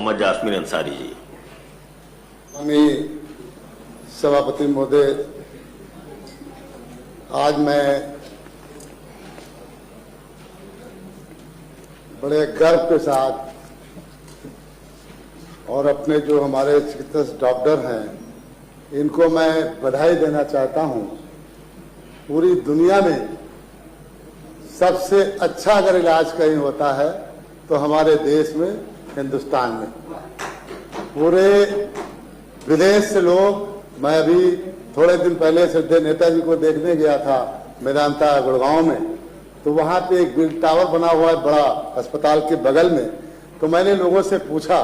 Mohammad Jasmine Ansari ji. माननीय सभापति महोदय, आज मैं बड़े गर्व के साथ और अपने जो हमारे चिकित्सक डॉक्टर हैं इनको मैं बधाई देना चाहता हूं। पूरी दुनिया में सबसे अच्छा अगर इलाज कहीं होता है तो हमारे देश में, हिंदुस्तान में। पूरे विदेश से लोग, मैं अभी थोड़े दिन पहले सिद्धे नेताजी को देखने गया था मेदांता गुड़गांव में, तो वहां पे एक बिग टावर बना हुआ है बड़ा अस्पताल के बगल में। तो मैंने लोगों से पूछा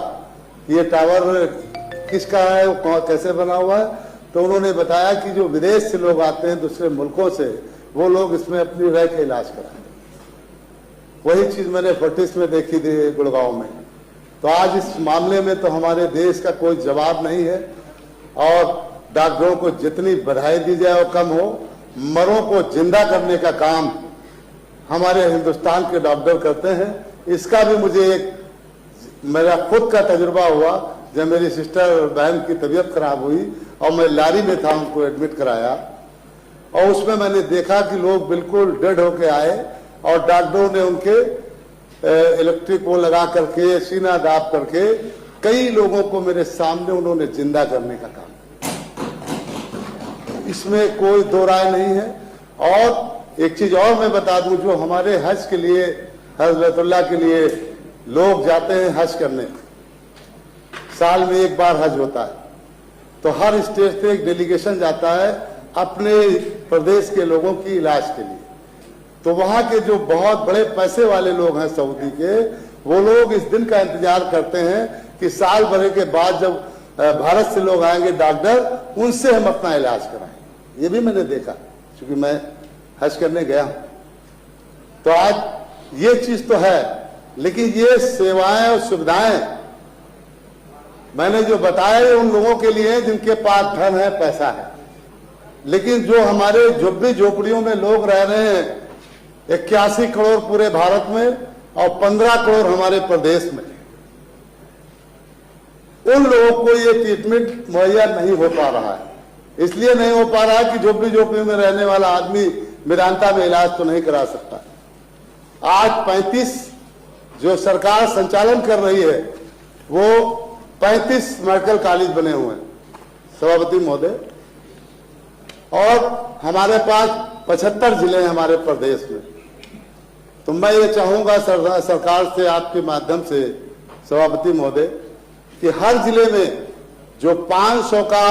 ये टावर किसका है, वो कैसे बना हुआ है, तो उन्होंने बताया कि जो विदेश से लोग आते हैं दूसरे मुल्कों से, वो लोग इसमें अपनी रह के इलाज कराते हैं। वही चीज मैंने फोर्टिस में देखी थी गुड़गांव में। तो आज इस मामले में तो हमारे देश का कोई जवाब नहीं है और डॉक्टरों को जितनी बधाई दी जाए वो कम हो। मरों को जिंदा करने का काम हमारे हिंदुस्तान के डॉक्टर करते हैं। इसका भी मुझे एक मेरा खुद का तजुर्बा हुआ जब मेरी सिस्टर बहन की तबीयत खराब हुई और मैं लारी में था, उनको एडमिट कराया और उसमें मैंने देखा कि लोग बिल्कुल डेड होके आए और डॉक्टरों ने उनके इलेक्ट्रिक वो लगा करके, सीना दाब करके कई लोगों को मेरे सामने उन्होंने जिंदा करने का काम। इसमें कोई दो राय नहीं है। और एक चीज और मैं बता दूं, जो हमारे हज के लिए, हज बैतुल्लाह के लिए लोग जाते हैं हज करने, साल में एक बार हज होता है, तो हर स्टेट से एक डेलीगेशन जाता है अपने प्रदेश के लोगों की इलाज के लिए। तो वहां के जो बहुत बड़े पैसे वाले लोग हैं सऊदी के, वो लोग इस दिन का इंतजार करते हैं कि साल भर के बाद जब भारत से लोग आएंगे डॉक्टर, उनसे हम अपना इलाज कराएं। ये भी मैंने देखा क्योंकि मैं हज करने गया हूं। तो आज ये चीज तो है, लेकिन ये सेवाएं और सुविधाएं मैंने जो बताया उन लोगों के लिए जिनके पास धन है, पैसा है। लेकिन जो हमारे झुग्गी झोपड़ियों में लोग रह रहे हैं, 81 करोड़ पूरे भारत में और 15 करोड़ हमारे प्रदेश में, उन लोगों को ये ट्रीटमेंट मुहैया नहीं हो पा रहा है। इसलिए नहीं हो पा रहा है कि झोपड़ी झोपड़ी में रहने वाला आदमी मेदांता में इलाज तो नहीं करा सकता। आज 35 जो सरकार संचालन कर रही है, वो 35 मेडिकल कॉलेज बने हुए हैं सभापति महोदय, और हमारे पास 75 जिले हैं हमारे प्रदेश में। तो मैं ये चाहूंगा सरकार से, आपके माध्यम से सभापति महोदय, कि हर जिले में जो 500 का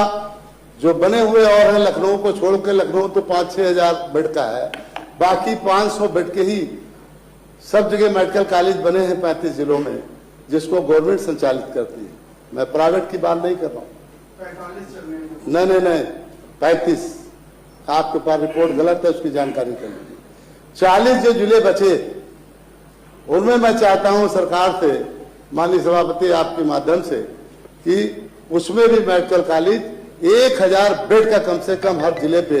जो बने हुए और हैं, लखनऊ को छोड़ के, लखनऊ तो 5-6 हजार बेड का है, बाकी 500 बेड के ही सब जगह मेडिकल कॉलेज बने हैं 35 जिलों में, जिसको गवर्नमेंट संचालित करती है। मैं प्राइवेट की बात नहीं कर रहा हूँ। नहीं, 35। आपके पास रिपोर्ट गलत है, उसकी जानकारी कर लीजिए। 40 जो जिले बचे, उनमें मैं चाहता हूं सरकार से, माननीय सभापति आपके माध्यम से, कि उसमें भी मेडिकल कॉलेज 1000 बेड का कम से कम हर जिले पे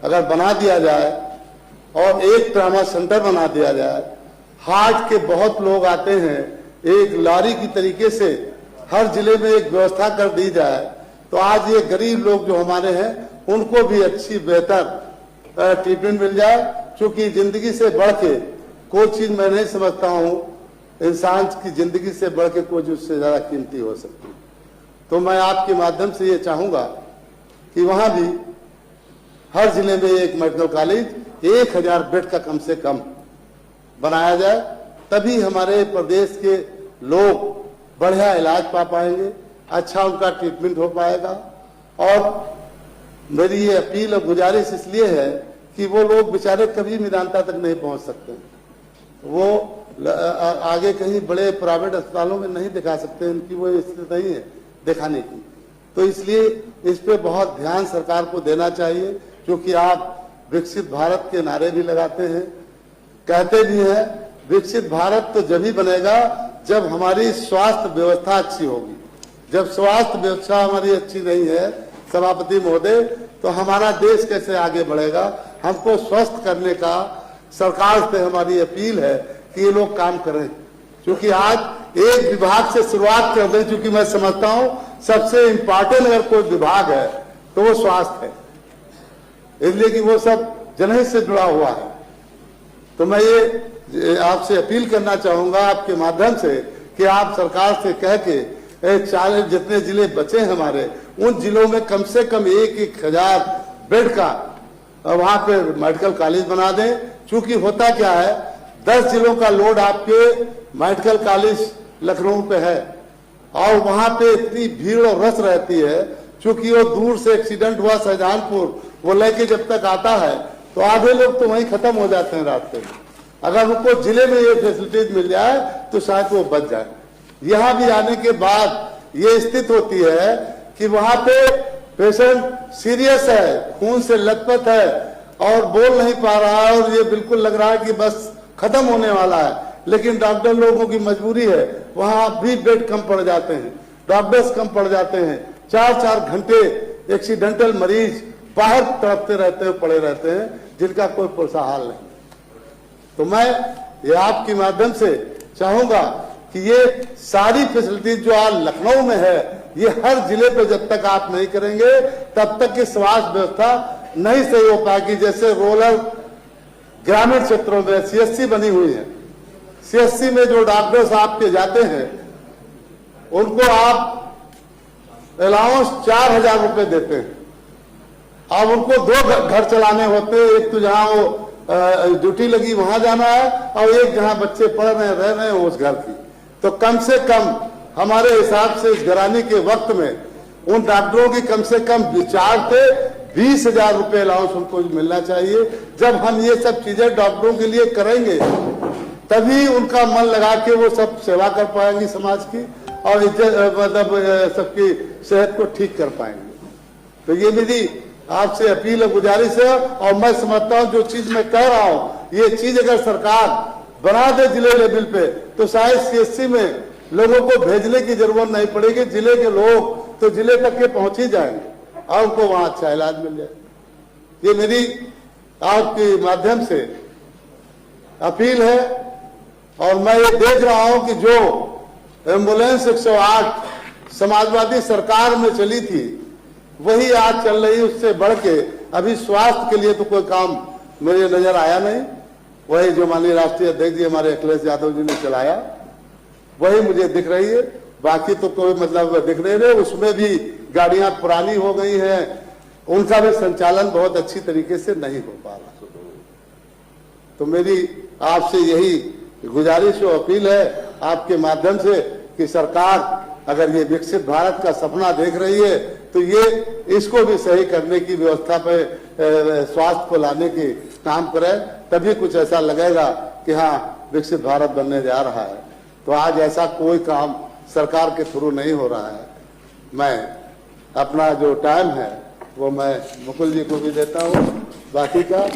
अगर बना दिया जाए और एक ट्रामा सेंटर बना दिया जाए। हार्ट के बहुत लोग आते हैं, एक लारी की तरीके से हर जिले में एक व्यवस्था कर दी जाए, तो आज ये गरीब लोग जो हमारे हैं उनको भी अच्छी बेहतर ट्रीटमेंट मिल जाए। क्योंकि जिंदगी से बढ़ के कोई चीज मैं नहीं समझता हूं, इंसान की जिंदगी से बढ़ के कोई उससे ज्यादा कीमती हो सकती है। तो मैं आपके माध्यम से ये चाहूंगा कि वहां भी हर जिले में एक मेडिकल कॉलेज 1000 बेड का कम से कम बनाया जाए, तभी हमारे प्रदेश के लोग बढ़िया इलाज पा पाएंगे, अच्छा उनका ट्रीटमेंट हो पाएगा। और मेरी ये अपील और गुजारिश इसलिए है कि वो लोग बेचारे कभी मेदांता तक नहीं पहुंच सकते, वो आगे कहीं बड़े प्राइवेट अस्पतालों में नहीं दिखा सकते, उनकी वो स्थिति नहीं है दिखाने की। तो इसलिए इस पे बहुत ध्यान सरकार को देना चाहिए, क्योंकि आप विकसित भारत के नारे भी लगाते हैं, कहते भी हैं विकसित भारत तो जब ही बनेगा जब हमारी स्वास्थ्य व्यवस्था अच्छी होगी। जब स्वास्थ्य व्यवस्था हमारी अच्छी नहीं है सभापति महोदय, तो हमारा देश कैसे आगे बढ़ेगा। हमको स्वस्थ करने का सरकार से हमारी अपील है कि ये लोग काम करें, क्योंकि आज एक विभाग से शुरुआत कर दें, क्योंकि मैं समझता हूं सबसे इंपॉर्टेंट अगर कोई विभाग है तो वो स्वास्थ्य है, इसलिए कि वो सब जनहित से जुड़ा हुआ है। तो मैं ये आपसे अपील करना चाहूंगा आपके माध्यम से कि आप सरकार से कह के 40 जितने जिले बचे हैं हमारे, उन जिलों में कम से कम 1,000 बेड का वहां पे मेडिकल कॉलेज बना दें। चूंकि होता क्या है, 10 जिलों का लोड आपके मेडिकल कॉलेज लखनऊ पे है और वहां पे इतनी भीड़ और रस रहती है, चूंकि वो दूर से एक्सीडेंट हुआ शाहजहानपुर, वो लेके जब तक आता है तो आधे लोग तो वहीं खत्म हो जाते हैं रास्ते में। अगर उनको जिले में ये फैसिलिटीज मिल जाए तो शायद वो बच जाए। यहाँ भी आने के बाद ये स्थिति होती है कि वहां पे पेशेंट सीरियस है, खून से लथपथ है और बोल नहीं पा रहा है और ये बिल्कुल लग रहा है कि बस खत्म होने वाला है, लेकिन डॉक्टर लोगों की मजबूरी है, वहां भी बेड कम पड़ जाते हैं, डॉक्टर्स कम पड़ जाते हैं। 4-4 घंटे एक्सीडेंटल मरीज बाहर तड़पते रहते हैं, पड़े रहते हैं, जिनका कोई पुरसा हाल नहीं। तो मैं ये आपके माध्यम से चाहूंगा कि ये सारी फैसिलिटीज जो आज लखनऊ में है, ये हर जिले पे जब तक आप नहीं करेंगे तब तक की स्वास्थ्य व्यवस्था नहीं सही हो पाएगी। जैसे रूरल ग्रामीण क्षेत्रों में CHC बनी हुई है, CHC में जो डॉक्टर्स आपके जाते हैं उनको आप अलाउंस 4,000 रुपए देते हैं। अब उनको 2 घर चलाने होते हैं, एक तो जहां वो ड्यूटी लगी वहां जाना है और एक जहां बच्चे पढ़ रहे हैं रह रहे हैं उस घर की। तो कम से कम हमारे हिसाब से इस घराने के वक्त में उन डॉक्टरों की कम से कम विचार थे 20,000 रुपए अलाउंस उनको मिलना चाहिए। जब हम ये सब चीजें डॉक्टरों के लिए करेंगे तभी उनका मन लगा के वो सब सेवा कर पाएंगे समाज की और मतलब सबकी सेहत को ठीक कर पाएंगे। तो ये मेरी आपसे अपील है, गुजारिश है। और मैं समझता हूं जो चीज मैं कह रहा हूं, ये चीज अगर सरकार बना दे जिले लेवल पे तो शायद CHC में लोगों को भेजने की जरूरत नहीं पड़ेगी। जिले के लोग तो जिले तक के पहुंच ही जाएंगे और उनको वहां अच्छा इलाज मिल जाए। ये मेरी आपके माध्यम से अपील है। और मैं ये देख रहा हूं कि जो एम्बुलेंस 108 समाजवादी सरकार में चली थी वही आज चल रही, उससे बढ़ के अभी स्वास्थ्य के लिए तो कोई काम मेरे नजर आया नहीं। वही जो माननीय राष्ट्रीय अध्यक्ष जी हमारे अखिलेश यादव जी ने चलाया वही मुझे दिख रही है, बाकी तो कोई मतलब दिख नहीं रहे। उसमें भी गाड़ियां पुरानी हो गई हैं, उनका भी संचालन बहुत अच्छी तरीके से नहीं हो पा रहा। तो मेरी आपसे यही गुजारिश और अपील है आपके माध्यम से कि सरकार अगर ये विकसित भारत का सपना देख रही है तो ये इसको भी सही करने की व्यवस्था पे स्वास्थ्य को लाने की काम करे, तभी कुछ ऐसा लगेगा कि हाँ विकसित भारत बनने जा रहा है। तो आज ऐसा कोई काम सरकार के थ्रू नहीं हो रहा है। मैं अपना जो टाइम है वो मैं मुकुल जी को भी देता हूँ, बाकी का